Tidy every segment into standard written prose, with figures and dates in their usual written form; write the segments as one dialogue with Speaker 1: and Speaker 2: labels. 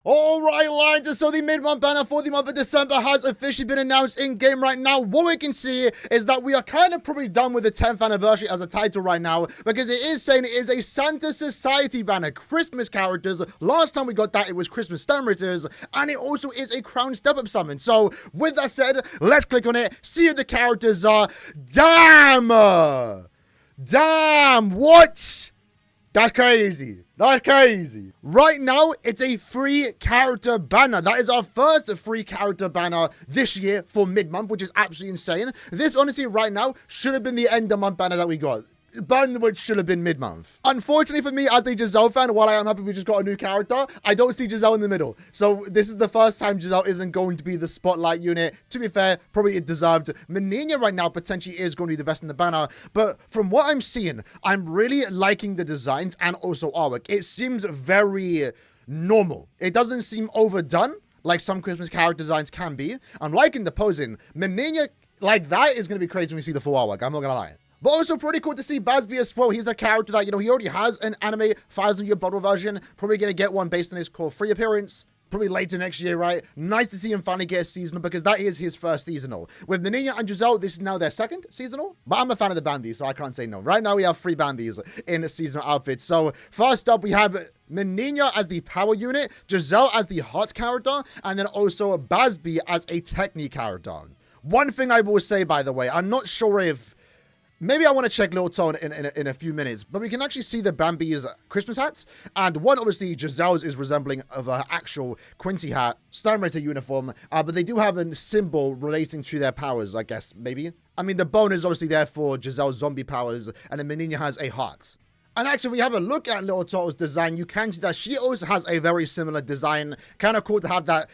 Speaker 1: Alright, lads, so the mid-month banner for the month of December has officially been announced in-game right now. What we can see is that we are kind of probably done with the 10th anniversary as a title right now, because it is saying it is a Santa Society banner, Christmas characters. Last time we got that, it was Christmas Stamrators, and it also is a Crown Step-Up summon. So, with that said, let's click on it, see who the characters are. Damn! Damn, what? That's crazy. That's crazy. Right now, it's a free character banner. That is our first free character banner this year for mid-month, which is absolutely insane. This, honestly, right now, should have been the end of month banner that we got. Banner which should have been mid-month. Unfortunately for me, as a Giselle fan, while I am happy we just got a new character, I don't see Giselle in the middle. So this is the first time Giselle isn't going to be the spotlight unit. To be fair, probably it deserved. Meninas right now potentially is going to be the best in the banner. But from what I'm seeing, I'm really liking the designs and also artwork. It seems very normal. It doesn't seem overdone like some Christmas character designs can be. I'm liking the posing. Meninas like that is going to be crazy when we see the full artwork. I'm not going to lie. But also pretty cool to see Bazz-B as well. He's a character that, he already has an anime 1000-year bottle version. Probably going to get one based on his core 3 appearance. Probably later next year, right? Nice to see him finally get a seasonal because that is his first seasonal. With Meninas and Giselle, this is now their second seasonal. But I'm a fan of the Bambi, so I can't say no. Right now, we have 3 Bambis in seasonal outfits. So first up, we have Meninas as the power unit, Giselle as the heart character, and then also Bazz-B as a technique character. One thing I will say, by the way, I'm not sure if... Maybe I want to check Little Toe in a few minutes, but we can actually see the Bambi's Christmas hats. And one, obviously, Giselle's is resembling of her actual Quincy hat, Stormrater uniform, but they do have a symbol relating to their powers, I guess, maybe. I mean, the bone is obviously there for Giselle's zombie powers, and then Meninas has a heart. And actually, we have a look at Little Toto's design. You can see that she also has a very similar design. Kind of cool to have that,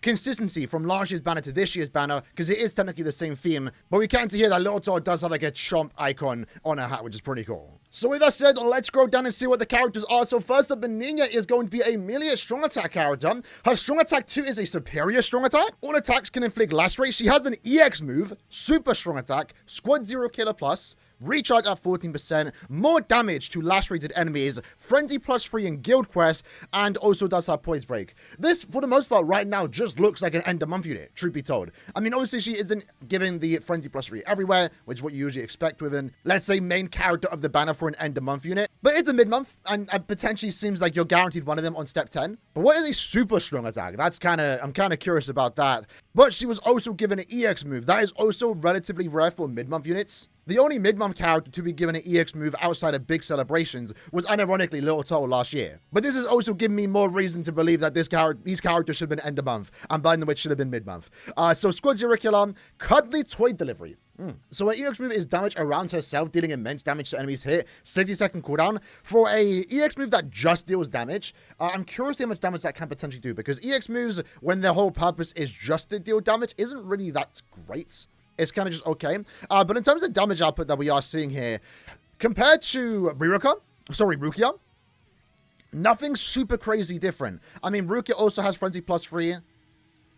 Speaker 1: consistency from last year's banner to this year's banner, because it is technically the same theme. But we can see here that Little Toto does have like a chomp icon on her hat, which is pretty cool. So with that said, let's scroll down and see what the characters are. So first up, Meninas is going to be a melee strong attack character. Her strong attack 2 is a superior strong attack. All attacks can inflict lacerate. She has an EX move, super strong attack, squad 0 killer plus, recharge at 14%, more damage to lacerated enemies, frenzy +3 in guild quest, and also does have poise break. This, for the most part, right now, just looks like an end of month unit, truth be told. I mean, obviously, she isn't giving the frenzy +3 everywhere, which is what you usually expect with an, let's say, main character of the banner for an end of month unit. But it's a mid-month, and it potentially seems like you're guaranteed one of them on step 10. But what is a super strong attack? I'm kind of curious about that. But she was also given an EX move. That is also relatively rare for mid-month units. The only mid-month character to be given an EX move outside of big celebrations was unironically Little Toe last year. But this has also given me more reason to believe that these characters should have been end of month, and by the way, should have been mid-month. So Squad 0 Killer, Cuddly Toy Delivery. So her EX move is damage around herself, dealing immense damage to enemies hit, 60-second cooldown. For a EX move that just deals damage, I'm curious how much damage that can potentially do, because EX moves, when their whole purpose is just to deal damage, isn't really that great. It's kind of just okay. But in terms of damage output that we are seeing here, compared to Rukia, nothing super crazy different. I mean, Rukia also has Frenzy +3.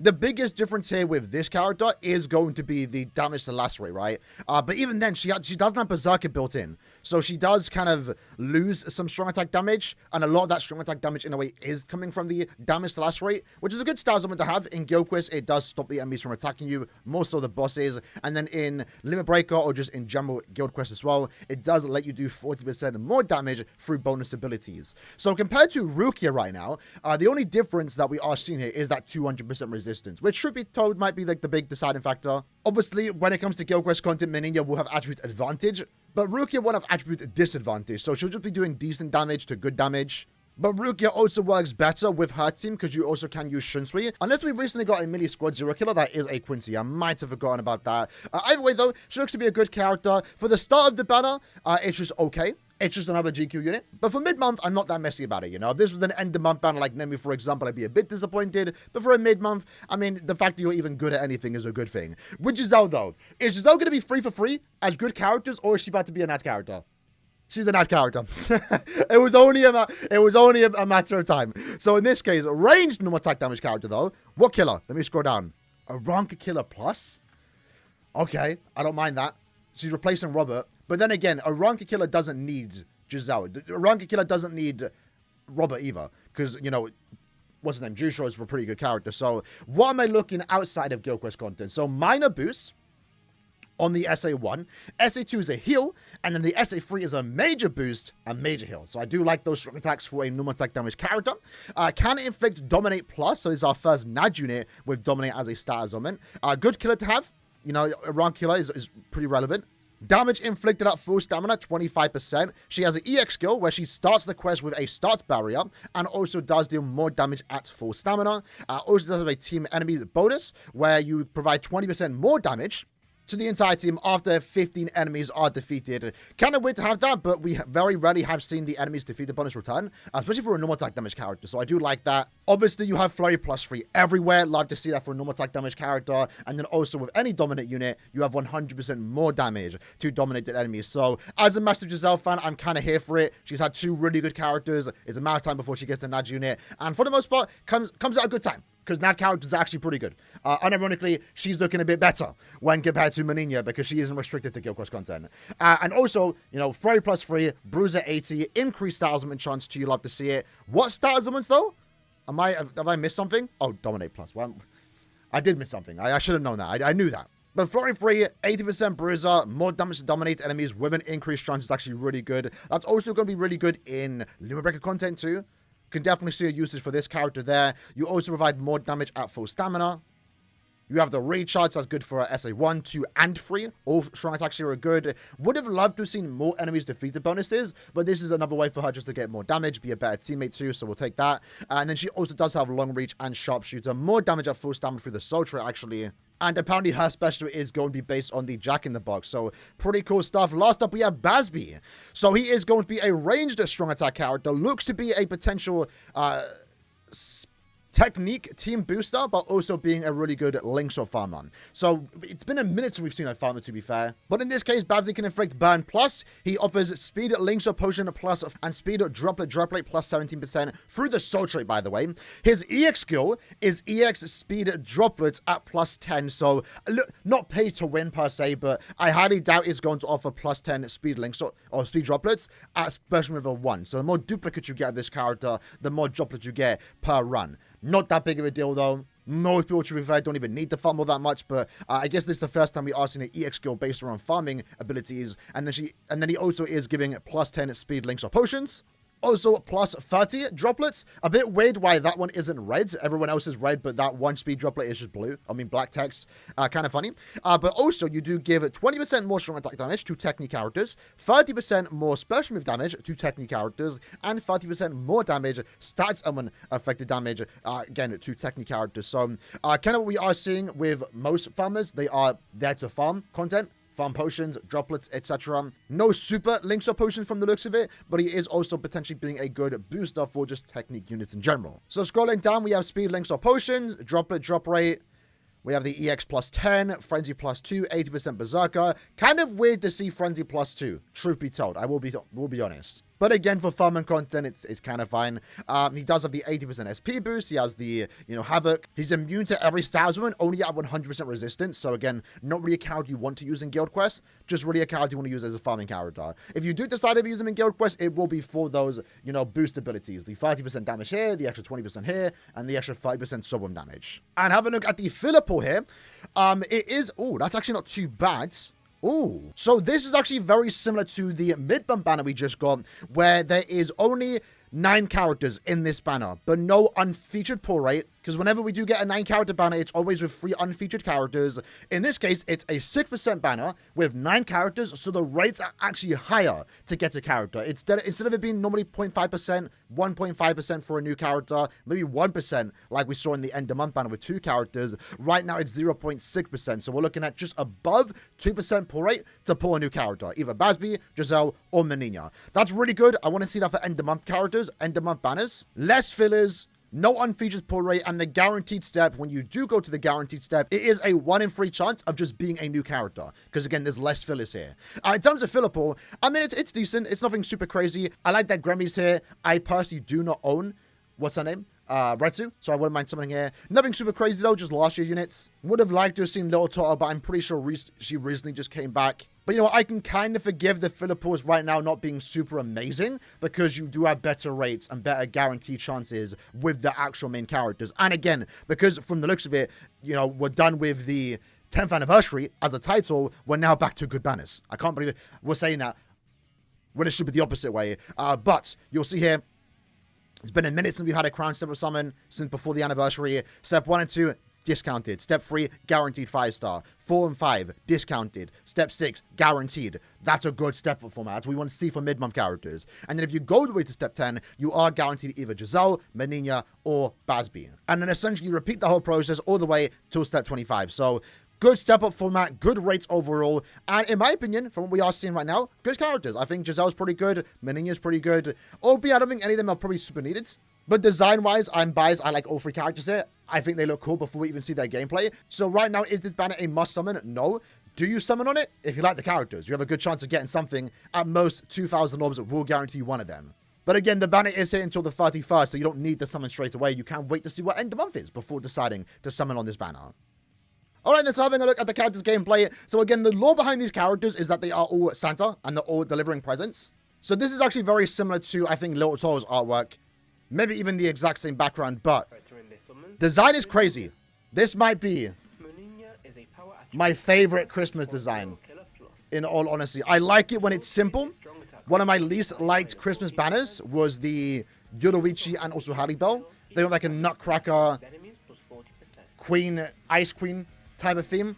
Speaker 1: The biggest difference here with this character is going to be the damage to lacerate, right? But even then, she doesn't have Berserker built in. So she does kind of lose some strong attack damage. And a lot of that strong attack damage, in a way, is coming from the damage to lacerate, which is a good style summon to have. In Guild Quest, it does stop the enemies from attacking you, more so the bosses. And then in Limit Breaker, or just in general Guild Quest as well, it does let you do 40% more damage through bonus abilities. So compared to Rukia right now, the only difference that we are seeing here is that 200% resistance, which should be told might be like the big deciding factor. Obviously, when it comes to Guild Quest content, Meninas will have attribute advantage, but Rukia won't have attribute disadvantage, so she'll just be doing decent damage to good damage. But Rukia also works better with her team because you also can use Shunsui. Unless we recently got a melee squad 0 killer, that is a Quincy. I might have forgotten about that. Either way, though, she looks to be a good character. For the start of the banner, it's just okay. It's just another GQ unit. But for mid-month, I'm not that messy about it, If this was an end-of-month banner like Nemi, for example, I'd be a bit disappointed. But for a mid-month, I mean, the fact that you're even good at anything is a good thing. With Giselle, though, is Giselle going to be free for free as good characters, or is she about to be a Nat character? She's a Nat character. It was only a matter of time. So in this case, ranged normal attack damage character, though. What killer? Let me scroll down. A Ranka Killer Plus? Okay, I don't mind that. She's replacing Robert. But then again, a Ranka Killer doesn't need Giselle. A Ranka Killer doesn't need Robert either. Because, what's his name? Jusho is a pretty good character. So what am I looking outside of Guild Quest content? So minor boost on the SA1. SA2 is a heal, and then the SA3 is a major boost, a major heal. So I do like those strong attacks for a normal attack damage character. Can inflict Dominate Plus, so this is our first NAD unit with Dominate as a status element. Good killer to have. You know, a rank killer is pretty relevant. Damage inflicted at full stamina, 25%. She has an EX skill where she starts the quest with a start barrier and also does deal more damage at full stamina. Also does have a team enemy bonus where you provide 20% more damage to the entire team after 15 enemies are defeated. Kind of weird to have that, but we very rarely have seen the enemies defeated bonus return, especially for a normal attack damage character, so I do like that. Obviously, you have Flurry +3 everywhere. Love to see that for a normal attack damage character, and then also with any dominant unit, you have 100% more damage to dominated enemies. So, as a massive Giselle fan, I'm kind of here for it. She's had 2 really good characters. It's a matter of time before she gets a NAD unit, and for the most part, comes at a good time, because NAD characters are actually pretty good. Unironically, she's looking a bit better when compared to Meninas because she isn't restricted to Guild Quest content. And also, you know, Flurry +3, Bruiser 80, increased stat element chance to you. Love to see it. What stat elements though? Have I missed something? Oh, Dominate Plus. Well, I did miss something. I should have known that. I knew that. But Flurry 3, 80% Bruiser, more damage to dominate enemies with an increased chance is actually really good. That's also going to be really good in Limit Breaker content too. Can definitely see a usage for this character there. You also provide more damage at full stamina. You have the recharge, that's good for SA1, 2, and 3. All strong attacks here are good. Would have loved to have seen more enemies defeated bonuses, but this is another way for her just to get more damage, be a better teammate too, so we'll take that. And then she also does have long reach and sharpshooter. More damage at full stamina through the soul trait, actually. And apparently her special is going to be based on the Jack in the Box. So pretty cool stuff. Last up, we have Bazz-B. So he is going to be a ranged strong attack character. Looks to be a potential technique team booster, but also being a really good links or farmer. So it's been a minute since we've seen a farmer, to be fair. But in this case, Bazz-B can inflict burn plus. He offers speed links or potion plus and speed droplet plus 17% through the soul trait, by the way. His EX skill is EX speed droplets at plus 10. So look, not pay to win per se, but I highly doubt it's going to offer plus 10 speed links or speed droplets at special level 1. So the more duplicates you get of this character, the more droplets you get per run. Not that big of a deal, though. Most people, to be fair, don't even need to farm all that much, but I guess this is the first time we are seeing an EX skill based around farming abilities, and then he also is giving plus 10 speed links or potions. Also, plus 30 droplets. A bit weird why that one isn't red. Everyone else is red, but that one speed droplet is just blue. I mean, black text. Kind of funny. But also, you do give 20% more strong attack damage to technique characters, 30% more special move damage to technique characters, and 30% more damage, stats element affected damage, again, to technique characters. So, kind of what we are seeing with most farmers. They are there to farm content. Farm potions, droplets, etc. No super links or potions from the looks of it, but he is also potentially being a good booster for just technique units in general. So scrolling down, we have speed links or potions, droplet drop rate. We have the EX plus 10, Frenzy plus 2, 80% Berserker. Kind of weird to see Frenzy plus 2, truth be told. I will be honest. But again, for farming content, it's kind of fine. He does have the 80% SP boost. He has the, Havoc. He's immune to every stat element, only at 100% resistance. So again, not really a character you want to use in Guild Quest, just really a character you want to use as a farming character. If you do decide to use him in Guild Quest, it will be for those, boost abilities. The 30% damage here, the extra 20% here, and the extra 5% sub damage. And have a look at the filler pool here. It is, that's actually not too bad. Ooh, so this is actually very similar to the mid-bump banner we just got, where there is only 9 characters in this banner, but no unfeatured pull rate, because whenever we do get a 9-character banner, it's always with 3 unfeatured characters. In this case, it's a 6% banner with 9 characters, so the rates are actually higher to get a character. Instead of it being normally 0.5%, 1.5% for a new character, maybe 1%, like we saw in the end of month banner with 2 characters, right now it's 0.6%, so we're looking at just above 2% pull rate to pull a new character, either Bazz-B, Giselle, or Meninas. That's really good. I want to see that for end of month characters, end of month banners, less fillers, no unfeatured pull rate, and the guaranteed step. When you do go to the guaranteed step, it is a 1 in 3 chance of just being a new character. Because again, there's less fillers here. In terms of filler pool, I mean, it's decent. It's nothing super crazy. I like that Gremmy's here. I personally do not own, what's her name? Retsu, so I wouldn't mind summoning here. Nothing super crazy though, just last year units. Would have liked to have seen Little Toto, but I'm pretty sure she recently just came back. But you know what, I can kind of forgive the filler pulls right now not being super amazing because you do have better rates and better guaranteed chances with the actual main characters. And again, because from the looks of it, you know, we're done with the 10th anniversary as a title, we're now back to good banners. I can't believe it. We're saying that when it should be the opposite way. But you'll see here, it's been a minute since we've had a Crown Step of Summon since before the anniversary. Step 1 and 2, discounted. Step 3, guaranteed 5-star. 4 and 5, discounted. Step 6, guaranteed. That's a good step up format. That's what we want to see for mid-month characters. And then if you go the way to step 10, you are guaranteed either Giselle, Menina, or Bazz-B. And then essentially you repeat the whole process all the way till step 25. So good step up format, good rates overall. And in my opinion, from what we are seeing right now, good characters. I think Giselle's pretty good. Menina's pretty good. Albeit I don't think any of them are probably super needed. But design-wise, I'm biased. I like all 3 characters here. I think they look cool before we even see their gameplay. So right now, is this banner a must summon? No. Do you summon on it? If you like the characters, you have a good chance of getting something. At most, 2,000 orbs will guarantee you one of them. But again, the banner is here until the 31st, so you don't need to summon straight away. You can wait to see what end of month is before deciding to summon on this banner. Alright, let's having a look at the characters' gameplay. So again, the lore behind these characters is that they are all Santa, and they're all delivering presents. So this is actually very similar to, I think, Little Toro's artwork. Maybe even the exact same background, but design is crazy. This might be my favorite Christmas design, in all honesty. I like it when it's simple. One of my least liked Christmas banners was the Yoruichi and also Haribel. They were like a nutcracker, queen, ice queen type of theme.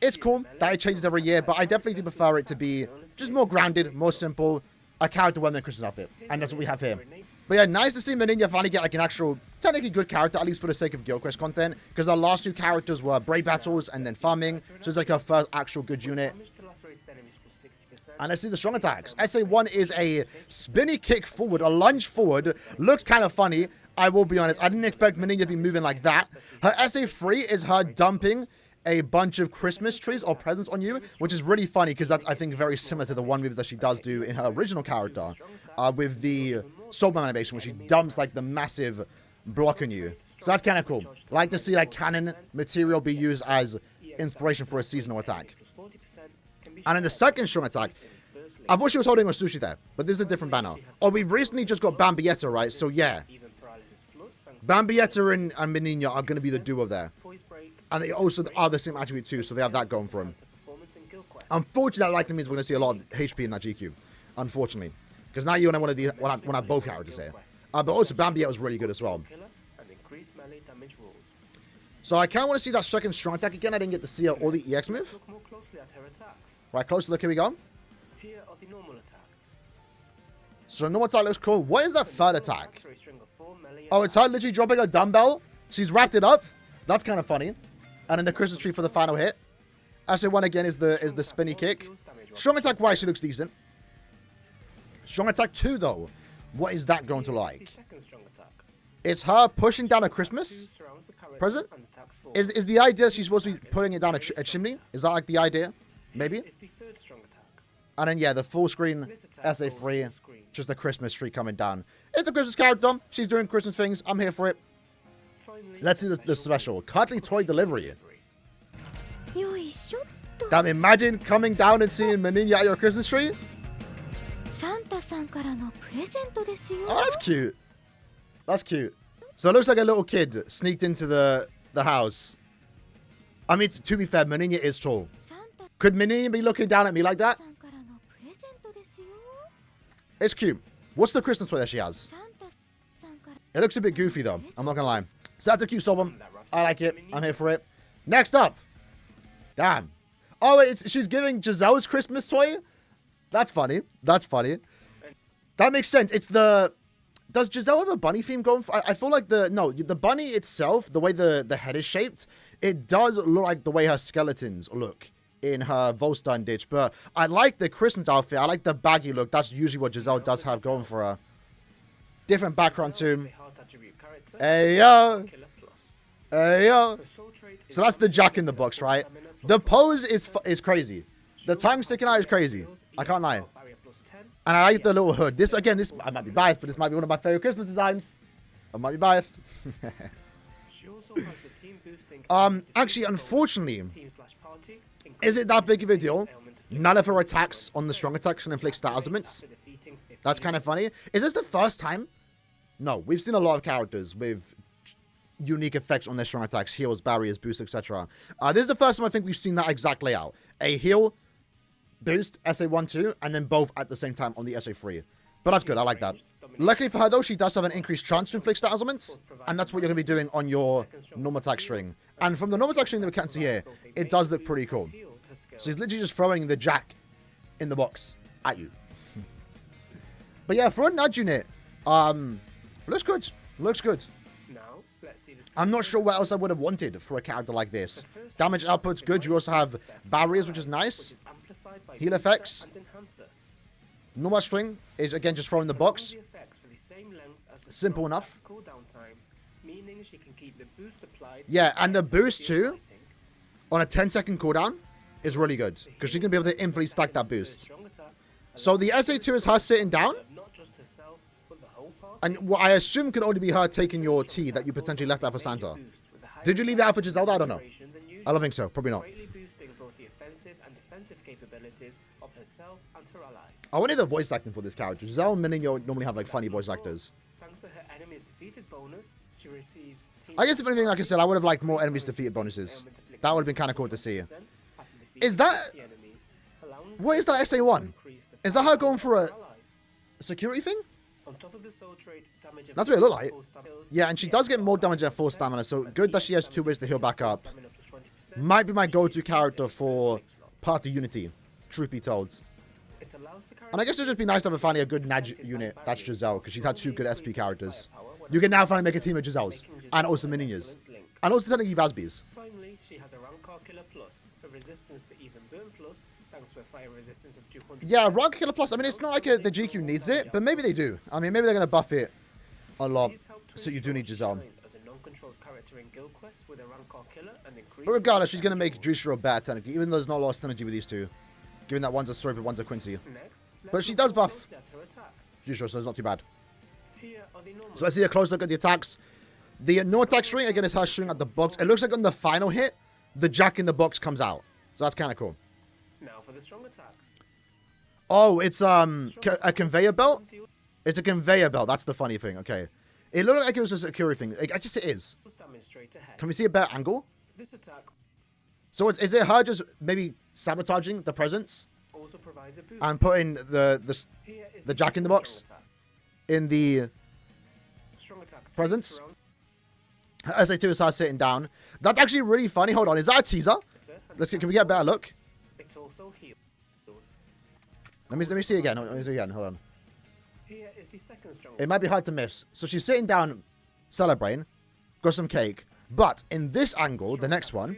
Speaker 1: It's cool that it changes every year, but I definitely do prefer it to be just more grounded, more simple, a character wearing a Christmas outfit. And that's what we have here. But yeah, nice to see Menina finally get like an actual, technically good character, at least for the sake of Guild Quest content, because our last 2 characters were Brave Battles and then Farming, so it's like our first actual good unit. And let's see the strong attacks. SA1 is a spinny kick forward, a lunge forward, looks kind of funny. I will be honest, I didn't expect Menina to be moving like that. Her SA3 is her dumping a bunch of Christmas trees or presents on you, which is really funny because that's, I think, very similar to the one moves that she does do in her original character with the Soulman animation, where she dumps like the massive block on you. So that's kind of cool. Like to see like cannon material be used as inspiration for a seasonal attack. And in the second strong attack, I thought she was holding a sushi there, but this is a different banner. Oh, we recently just got Bambietta, right? So yeah, Bambietta and Menina are going to be the duo there. And they also are the same attribute too, so they have that going for them. Unfortunately, that likely means we're going to see a lot of HP in that GQ. Unfortunately. Because now you want to have both characters here. But also, Bambietta was really good as well. So I kind of want to see that second strong attack again. I didn't get to see all the EX move. Right, closer look. Here we go.
Speaker 2: Here are the normal attacks.
Speaker 1: So normal attack looks cool. What is that third attack? Oh, it's her literally dropping a dumbbell. She's wrapped it up. That's kind of funny. And then the Christmas tree for the final hit. SA1 again is the spinny kick. Strong attack wise, she looks decent. Strong attack 2 though. What is that going to like? It's her pushing down a Christmas present. Is the idea she's supposed to be putting it down a chimney? Is that like the idea? Maybe. And then yeah, the full screen SA3, just a Christmas tree coming down. It's a Christmas character. She's doing Christmas things. I'm here for it. Let's see the special. Cuddly toy delivery. Damn, imagine coming down and seeing Menina at your Christmas tree. Oh, that's cute. That's cute. So it looks like a little kid sneaked into the house. I mean, to be fair, Menina is tall. Could Menina be looking down at me like that? It's cute. What's the Christmas toy that she has? It looks a bit goofy, though. I'm not going to lie. So that's a cute Soulman. I like it. I'm here for it. Next up. Damn. Oh, she's giving Giselle's Christmas toy? That's funny. That's funny. That makes sense. It's the... Does Giselle have a bunny theme going for... I feel like the bunny itself, the way the head is shaped, it does look like the way her skeletons look in her Volstein ditch. But I like the Christmas outfit. I like the baggy look. That's usually what Giselle does have going for her. Different background too. Hey, yo. Hey, yo. So that's the Jack in the Box, right? The pose is crazy. The tongue sticking out is crazy. I can't lie. And I like the little hood. I might be biased, but this might be one of my favorite Christmas designs. I might be biased.
Speaker 2: She also has the team boosting
Speaker 1: Actually, unfortunately,
Speaker 2: team/party,
Speaker 1: is it that big of a deal?
Speaker 2: ailment
Speaker 1: None of her attacks on the strong attacks can inflict stat elements. That's kind of funny. Is this the first time? No, we've seen a lot of characters with unique effects on their strong attacks, heals, barriers, boosts, etc. This is the first time I think we've seen that exact layout. A heal, boost, SA1-2, and then both at the same time on the SA3. But that's good, I like that. Luckily for her though, she does have an increased chance to inflict stat elements, and that's what you're going to be doing on your normal attack string. And from the normal attack string that we can see here, it does look pretty cool. So he's literally just throwing the jack in the box at you. But yeah, for a nudge unit, looks good. Looks good. I'm not sure what else I would have wanted for a character like this. Damage output's good. You also have barriers, which is nice. Heal effects. Normal string is, again, just throwing the box. Simple enough. Yeah, and the boost too, on a 10-second cooldown, is really good. Because she's going to be able to infinitely stack that boost. So the SA2 is her sitting down. And what I assume can only be her taking your T that you potentially left out for Santa. Did you leave that out for Giselle? I don't know. I don't think so. Probably not. I wanted the voice acting for this character. Giselle and Meninas normally have like funny voice actors. I guess if anything, like I said, I would have liked more enemies defeated bonuses. That would have been kind of cool to see. Is that... What is that SA1? Is that her going for a security thing? That's what it looked like. Yeah, and she does get more damage at full stamina, so good that she has 2 ways to heal back up. Might be my go-to character for Party Unity, truth be told. And I guess it would just be nice to have finally a good Nudge unit. That's Giselle, because she's had 2 good SP characters. You can now finally make a team of Giselle's, and also Meninas. And also technically Bazz-B's.
Speaker 2: Finally, she has a Rancor Killer Plus, a resistance to even burn plus, thanks to a fire resistance of 200.
Speaker 1: Yeah, Rancor Killer Plus. I mean, it's not like the GQ needs it, but maybe they do. I mean, maybe they're going to buff it a lot, so you do need Giselle. But regardless, she's going to make Jusha a bad technically, even though there's not a lot of synergy with these two. Given that one's a Stroke and one's a Quincy. But she does buff Jusha, so it's not too bad. So let's see a close look at the attacks. The no attack string, again, is her shooting at the box. It looks like on the final hit, the jack in the box comes out. So that's kind of cool.
Speaker 2: Now for the strong attacks.
Speaker 1: Oh, it's a conveyor belt? It's a conveyor belt. That's the funny thing. Okay. It looked like it was a security thing. I guess it is. Can we see a better angle?
Speaker 2: This attack
Speaker 1: so is it her just maybe sabotaging the presence?
Speaker 2: Also provides a boost.
Speaker 1: And putting the jack in the box in the presence? SA2 is her sitting down. That's actually really funny. Hold on. Is that a teaser? Can we get a better look?
Speaker 2: It also heals.
Speaker 1: Let me see again. Let me see again. Hold on.
Speaker 2: Here is the second strong.
Speaker 1: It might be hard to miss. So she's sitting down, celebrating, got some cake. But in this angle, the next one,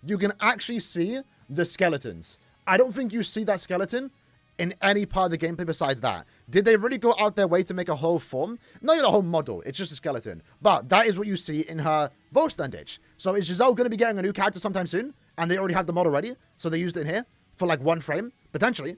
Speaker 1: you can actually see the skeletons. I don't think you see that skeleton in any part of the gameplay besides that. Did they really go out their way to make a whole form? Not even a whole model. It's just a skeleton. But that is what you see in her Volstand ditch. So is Giselle going to be getting a new character sometime soon? And they already have the model ready? So they used it in here for like 1 frame? Potentially.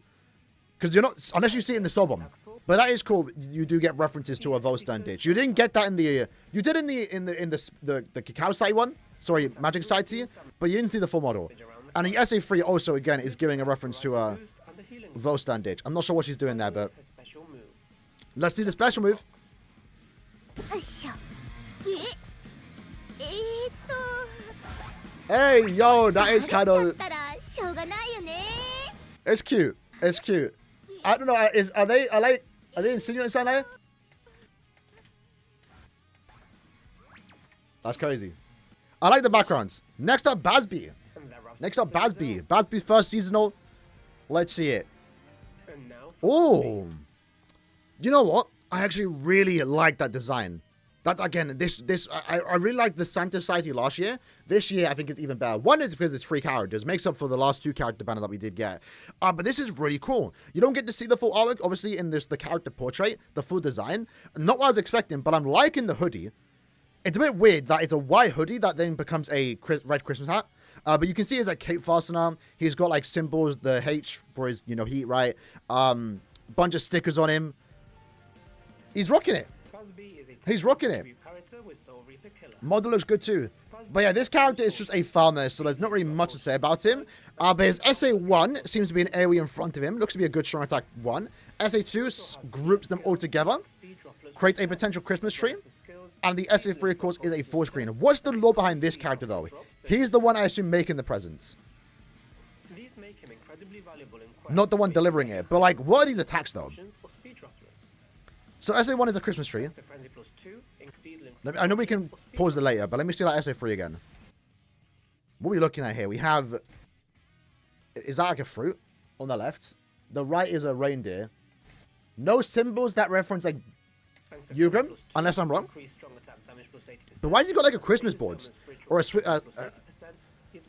Speaker 1: Because you're not... Unless you see it in the store bomb. But that is cool. You do get references to a Volstand ditch. You didn't get that in the... You did in the Cacao side one. Sorry, Magic side to but you didn't see the full model. And the SA3 also, again, is giving a reference to a Volstand ditch. I'm not sure what she's doing there, but... Let's see the special move. Hey, yo, that is kind of... It's cute. It's cute. I don't know. Are they insinuating something there? That's crazy. I like the backgrounds. Next up, Bazz-B. Bazz-B. Bazz-B first seasonal. Let's see it. Oh. You know what? I actually really like that design. That again, I really liked the Santa Society last year. This year, I think it's even better. One is because it's 3 characters, makes up for the last 2 character banner that we did get. But this is really cool. You don't get to see the full artwork, obviously, in the character portrait, the full design. Not what I was expecting, but I'm liking the hoodie. It's a bit weird that it's a white hoodie that then becomes a red Christmas hat. But you can see his like cape fastener. He's got like symbols, the H for his heat, right? Bunch of stickers on him. He's rocking it. He's rocking it.
Speaker 2: Predator with Soul Reaper Killer.
Speaker 1: Model looks good too. But yeah, this character is just a farmer, so there's not really much to say about him. But his SA1 seems to be an AoE in front of him. Looks to be a good strong attack 1. SA2 groups them all together. Creates a potential Christmas tree. And the SA3, of course, is a full screen. What's the lore behind this character, though? He's the one, I assume, making the presents.
Speaker 2: These make him incredibly valuable in quests.
Speaker 1: Not the one delivering it. But, like, what are these attacks, though? So SA1 is a Christmas tree. I know we can pause it later, but let me see that SA3 again. What are we looking at here? We have... Is that like a fruit on the left? The right is a reindeer. No symbols that reference like Yugam, unless I'm wrong. But why has he got like a Christmas board? Or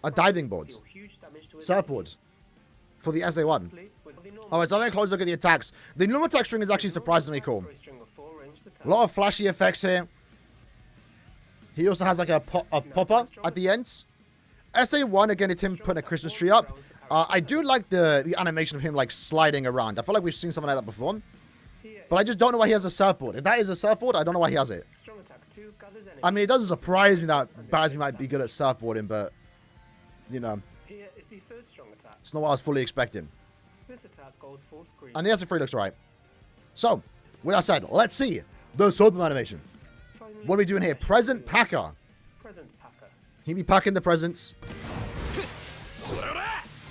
Speaker 1: a diving board? Surfboard. For the SA1. Alright, so I'm going to close look at the attacks. The normal attack string is actually surprisingly cool. A lot of flashy effects here. He also has like a popper at the end. SA1, again, it's him putting a Christmas tree up. I do like the animation of him like sliding around. I feel like we've seen something like that before. But I just don't know why he has a surfboard. If that is a surfboard, I don't know why he has it. I mean, it doesn't surprise me that Bazz-B might be good at surfboarding, but, you know, it's not what I was fully expecting.
Speaker 2: This attack goes full screen.
Speaker 1: And the SA3 looks right. So, with that said, let's see the swordman animation. What are we doing here? Present Packer.
Speaker 2: Present Packer.
Speaker 1: He be packing the presents.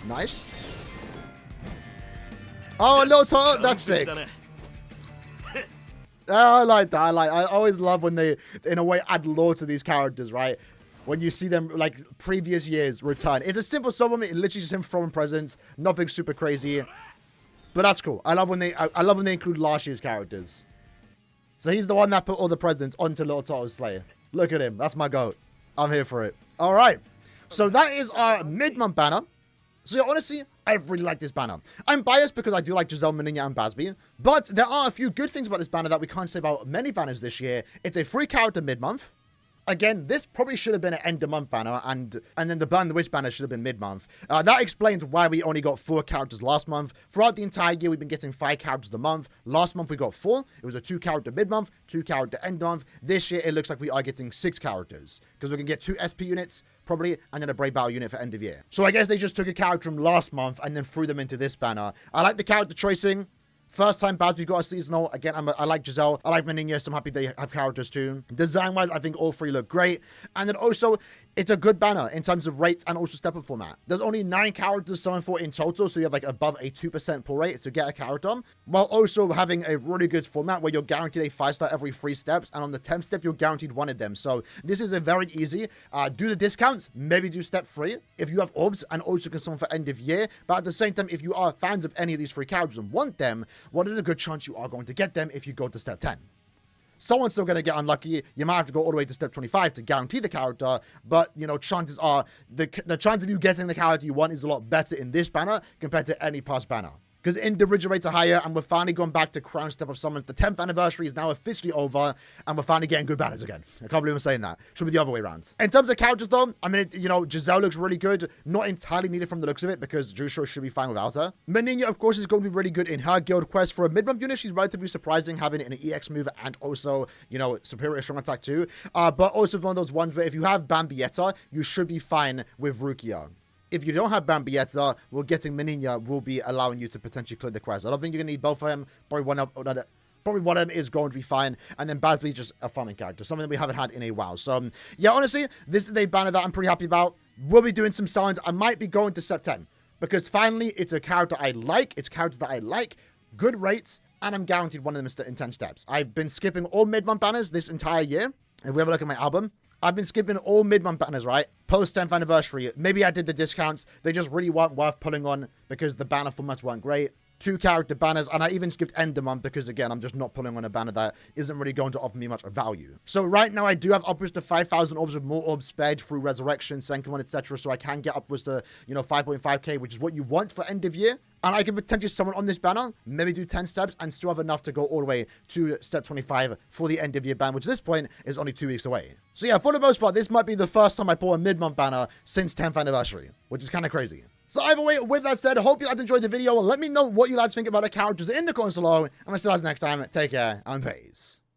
Speaker 1: Nice. Oh, a little turtle. That's sick. Oh, I like that. I always love when they, in a way, add lore to these characters, right? When you see them, like, previous years return. It's a simple supplement. It's literally just him throwing presents. Nothing super crazy. But that's cool. I love when they include last year's characters. So he's the one that put all the presents onto Little Turtle Slayer. Look at him. That's my goat. I'm here for it. All right. So that is our mid-month banner. So yeah, honestly, I really like this banner. I'm biased because I do like Giselle, Meninas, and Bazz-B. But there are a few good things about this banner that we can't say about many banners this year. It's a free character mid-month. Again, this probably should have been an end-of-month banner, and then the Burn the Witch banner should have been mid-month. That explains why we only got 4 characters last month. Throughout the entire year, we've been getting 5 characters a month. Last month, we got 4. It was a 2-character mid-month, 2-character end-month. This year, it looks like we are getting 6 characters, because we can get 2 SP units, probably, and then a Brave Battle unit for end of year. So I guess they just took a character from last month and then threw them into this banner. I like the character choicing. First time Bazz-B got a seasonal. Again, I like Giselle. I like Meninas. I'm happy they have characters too. Design-wise, I think all 3 look great. And then also, it's a good banner in terms of rates and also step-up format. There's only 9 characters selling for in total, so you have like above a 2% pull rate to get a character. While also having a really good format where you're guaranteed a 5-star every 3 steps. And on the 10th step, you're guaranteed 1 of them. So this is a very easy. Do the discounts. Maybe do step 3 if you have orbs and also can summon for end of year. But at the same time, if you are fans of any of these 3 characters and want them, what is a good chance you are going to get them if you go to step 10. Someone's still going to get unlucky. You might have to go all the way to step 25 to guarantee the character, but, you know, chances are the chance of you getting the character you want is a lot better in this banner compared to any past banner. Because individual rates are higher, and we're finally going back to Crown Step Up Summons. The 10th anniversary is now officially over, and we're finally getting good banners again. I can't believe I'm saying that. Should be the other way around. In terms of characters, though, I mean, you know, Giselle looks really good. Not entirely needed from the looks of it, because Jusho should be fine without her. Meninas, of course, is going to be really good in her guild quest. For a mid-month unit, she's relatively surprising, having an EX move and also, you know, superior strong attack too. But also one of those ones where if you have Bambietta, you should be fine with Rukia. If you don't have Bambietta, well, getting Meninas will be allowing you to potentially clear the quest. I don't think you're going to need both of them. Probably one of them is going to be fine. And then Bazz-B is just a farming character. Something that we haven't had in a while. So, yeah, honestly, this is a banner that I'm pretty happy about. We'll be doing some signs. I might be going to step 10. Because finally, it's a character I like. It's characters that I like. Good rates. And I'm guaranteed one of them in 10 steps. I've been skipping all mid-month banners this entire year. If we have a look at my album, I've been skipping all mid-month banners, right? Post 10th anniversary. Maybe I did the discounts. They just really weren't worth pulling on because the banner formats weren't great. 2 character banners, and I even skipped end of month because, again, I'm just not pulling on a banner that isn't really going to offer me much value. So right now, I do have upwards to 5,000 orbs with more orbs spared through Resurrection, Senkaman, etc. So I can get upwards to, you know, 5.5k, which is what you want for end of year. And I can potentially summon on this banner, maybe do 10 steps, and still have enough to go all the way to step 25 for the end of year ban, which at this point is only 2 weeks away. So yeah, for the most part, this might be the first time I pull a mid-month banner since 10th anniversary, which is kind of crazy. So either way, with that said, I hope you guys enjoyed the video. Let me know what you guys think about the characters in the comments below. And I'll see you guys next time. Take care and peace.